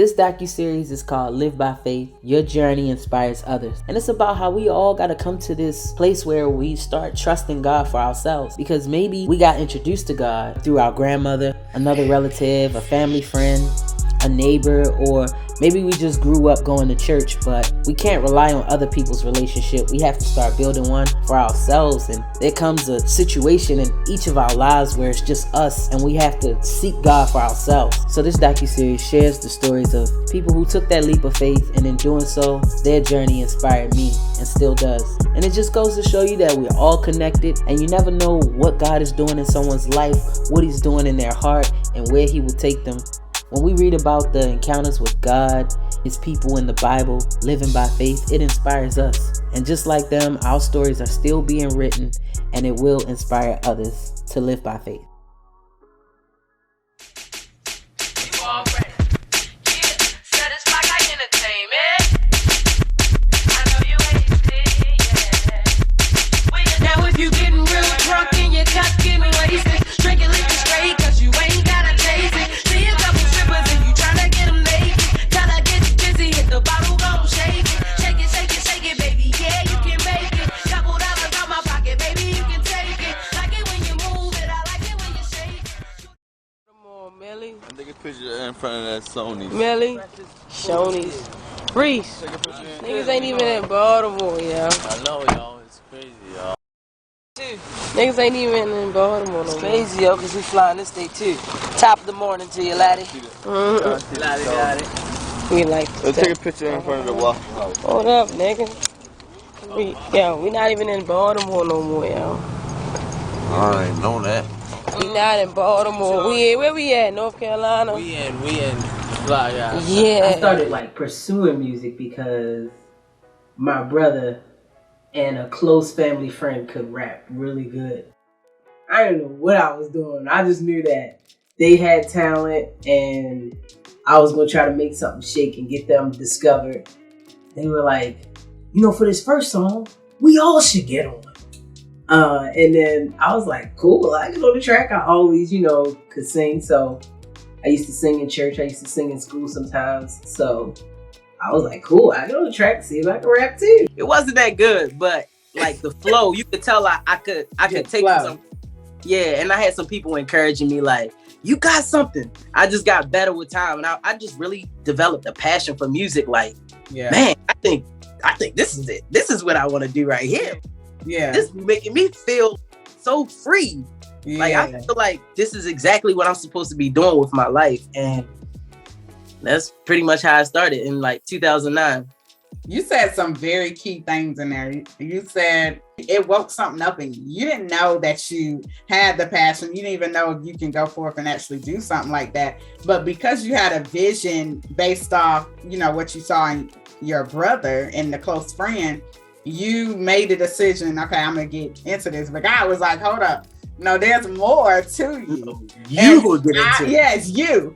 This docu-series is called Live by Faith, Your Journey Inspires Others. And it's about how we all got to come to this place where we start trusting God for ourselves. Because maybe we got introduced to God through our grandmother, another relative, a family friend, a neighbor, or maybe we just grew up going to church, but we can't rely on other people's relationship. We have to start building one for ourselves, and there comes a situation in each of our lives where it's just us and we have to seek God for ourselves. So this docuseries shares the stories of people who took that leap of faith, and in doing so, their journey inspired me and still does. And it just goes to show you that we're all connected, and you never know what God is doing in someone's life, what He's doing in their heart, and where He will take them. When we read about the encounters with God, His people in the Bible, living by faith, it inspires us. And just like them, our stories are still being written, and it will inspire others to live by faith. Take a picture in front of that Sony's. Millie, Shoney's, Reese. Niggas ain't even in Baltimore, yo. I know, y'all. It's crazy, y'all. Niggas ain't even in Baltimore. It's crazy, yo, because we flying this day too. Top of the morning to you, laddie. Laddie got it. We like Let's take a picture in front of the wall. Hold up, nigga. We not even in Baltimore no more, yo. I ain't know that. We not in Baltimore. Where we at? North Carolina? We in Fly Guys. Yeah. I started pursuing music because my brother and a close family friend could rap really good. I didn't know what I was doing. I just knew that they had talent and I was going to try to make something shake and get them discovered. They were like, for this first song, we all should get on. And then I was like, cool, I can on the track. I always, could sing. So I used to sing in church. I used to sing in school sometimes. So I was like, cool, I can on the track, see if I can rap too. It wasn't that good, but the flow, you could tell I could take some. Yeah, and I had some people encouraging me you got something. I just got better with time, and I just really developed a passion for music. Man, I think this is it. This is what I want to do right here. Yeah. This is making me feel so free. Yeah. I feel like this is exactly what I'm supposed to be doing with my life. And that's pretty much how I started in 2009. You said some very key things in there. You said it woke something up in you. You didn't know that you had the passion. You didn't even know you can go forth and actually do something like that. But because you had a vision based off, what you saw in your brother and the close friend, you made a decision, okay, I'm going to get into this. But God was like, hold up. No, there's more to you. You will get into it. Yes, you.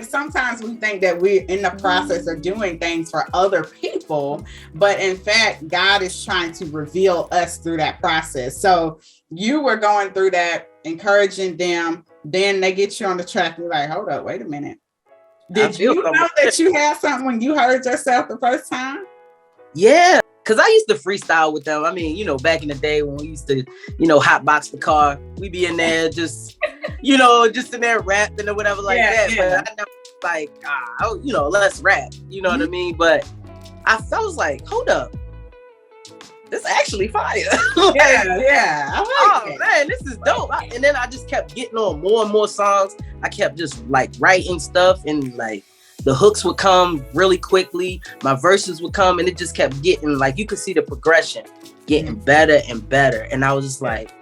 Sometimes we think that we're in the process of doing things for other people, but in fact, God is trying to reveal us through that process. So you were going through that, encouraging them. Then they get you on the track. You're like, hold up, wait a minute. Did you know that you had something when you heard yourself the first time? Yeah. Cause I used to freestyle with them. I mean, back in the day when we used to, hotbox the car, we be in there just, just in there rapping or whatever that. Yeah. But I never let's rap. You know what I mean? But I was like, hold up, this actually fire. Yeah. I like it. Man, this is dope. And then I just kept getting on more and more songs. I kept just writing stuff and the hooks would come really quickly. My verses would come and it just kept getting you could see the progression getting better and better. And I was just like,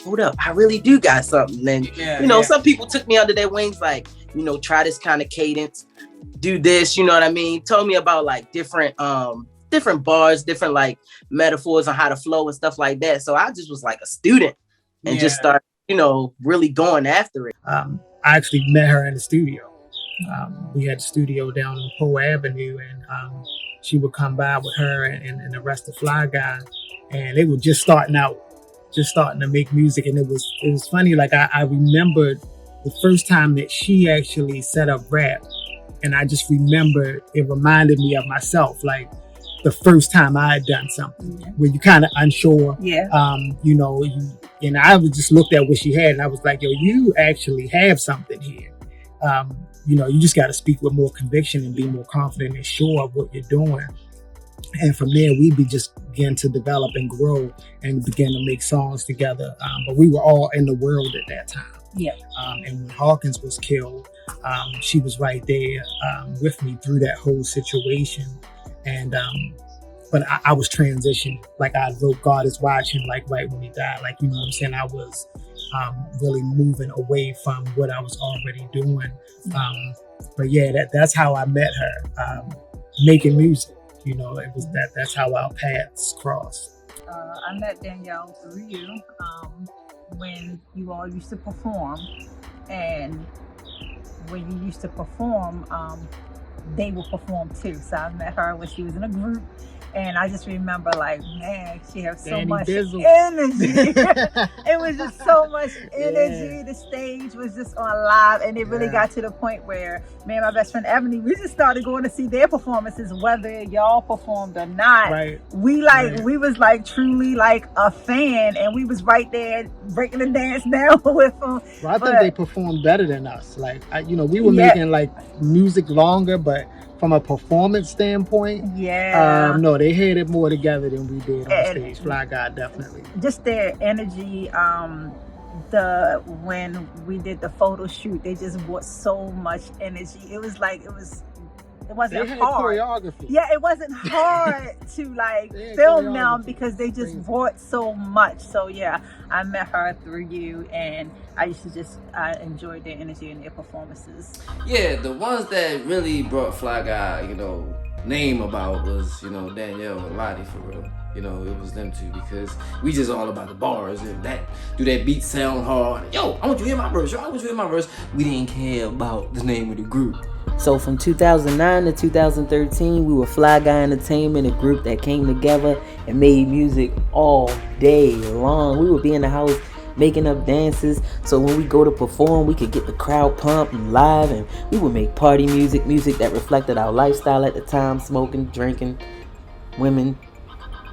hold up, I really do got something. And, some people took me under their wings, try this kind of cadence, do this, you know what I mean? Told me about different bars, different metaphors on how to flow and stuff like that. So I just was a student and just started, really going after it. I actually met her in the studio. We had a studio down on Poe Avenue, and she would come by with her and the rest of Fly Guys, and they were just starting to make music. And it was funny. I remembered the first time that she actually set up rap. And I just remember it reminded me of myself, like the first time I had done something where you kind of unsure. Yeah. And I was just looked at what she had and I was like, yo, you actually have something here. You just got to speak with more conviction and be more confident and sure of what you're doing. And from there, we just began to develop and grow and begin to make songs together. But we were all in the world at that time. Yeah. And when Hawkins was killed, she was right there with me through that whole situation. And but I was transitioning. Like I wrote God is Watching, like right when he died. Like, you know what I'm saying? I was really moving away from what I was already doing. But yeah, that's how I met her, making music. It was that's how our paths crossed. I met Danielle through you when you all used to perform, and when you used to perform, they would perform too. So I met her when she was in a group, and I just remember like, man, she has so Danny much Bizzle. energy. It was just so much energy. Yeah. The stage was just on live, and it really got to the point where me and my best friend Ebony, we just started going to see their performances, whether y'all performed or not. Right. We we was like truly like a fan, and we was right there breaking the dance down with them. Well, I think they performed better than us. Like, we were making like music longer, but from a performance standpoint, no, they had it more together than we did on stage. Fly Guy, definitely. Just their energy, when we did the photo shoot, they just brought so much energy. It was like, it wasn't hard. Choreography. Yeah, it wasn't hard to like film them because they just brought so much. So yeah, I met her through you, and I used to I enjoyed their energy and their performances. Yeah, the ones that really brought Fly Guy, name about was, Danielle and Lottie for real. It was them two because we just all about the bars and do that beat sound hard. Yo, I want you to hear my verse. Yo, I want you to hear my verse. We didn't care about the name of the group. So from 2009 to 2013, we were Fly Guy Entertainment, a group that came together and made music all day long. We would be in the house making up dances, so when we go to perform, we could get the crowd pumped and live, and we would make party music that reflected our lifestyle at the time: smoking, drinking, women,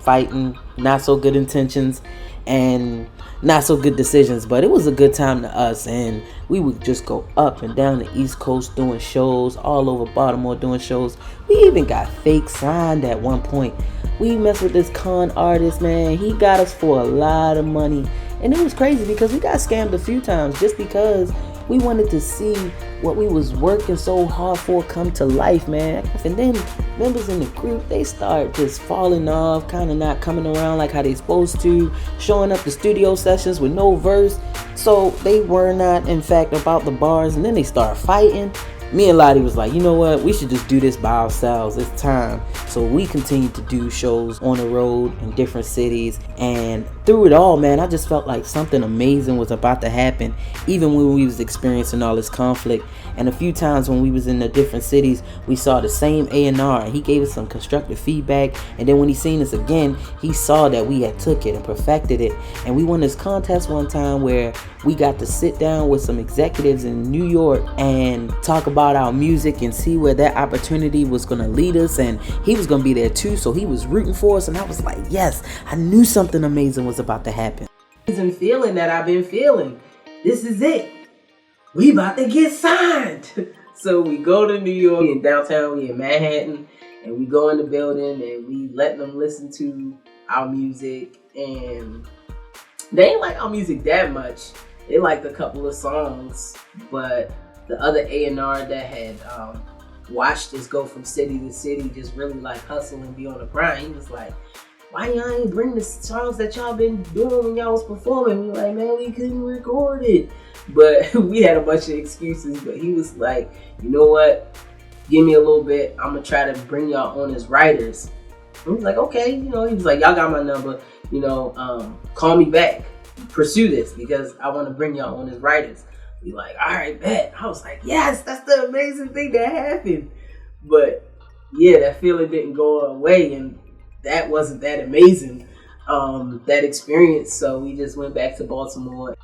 fighting, not so good intentions, and not so good decisions. But it was a good time to us, and we would just go up and down the East Coast doing shows, all over Baltimore doing shows. We even got fake signed at one point. We messed with this con artist, man. He got us for a lot of money, and it was crazy because we got scammed a few times just because we wanted to see what we was working so hard for come to life, man. And then members in the group, they start just falling off, kind of not coming around like how they supposed to, showing up to studio sessions with no verse. So they were not, in fact, about the bars, and then they start fighting. Me and Lottie was like, you know what, we should just do this by ourselves. It's time. So we continued to do shows on the road in different cities, and through it all, man, I just felt like something amazing was about to happen, even when we was experiencing all this conflict. And a few times when we was in the different cities, we saw the same A&R, and he gave us some constructive feedback. And then when he seen us again, he saw that we had took it and perfected it. And we won this contest one time where we got to sit down with some executives in New York and talk about our music and see where that opportunity was going to lead us. And he was going to be there too, so he was rooting for us. And I was like, yes, I knew something amazing was about to happen. Amazing feeling that I've been feeling. This is it. We about to get signed. So we go to New York, we in downtown, we in Manhattan, and we go in the building and we let them listen to our music. And they ain't like our music that much. They liked a couple of songs, but the other A&R that had watched us go from city to city, just really like hustle and be on the grind, he was like, why y'all ain't bring the songs that y'all been doing when y'all was performing? We like, man, we couldn't record it. But we had a bunch of excuses, but he was like, you know what? Give me a little bit. I'm going to try to bring y'all on as writers. And we was like, okay. He was like, y'all got my number. Call me back. Pursue this because I want to bring y'all on as writers. We like, all right, bet. I was like, yes, that's the amazing thing that happened. But yeah, that feeling didn't go away, and that wasn't that amazing, that experience. So we just went back to Baltimore.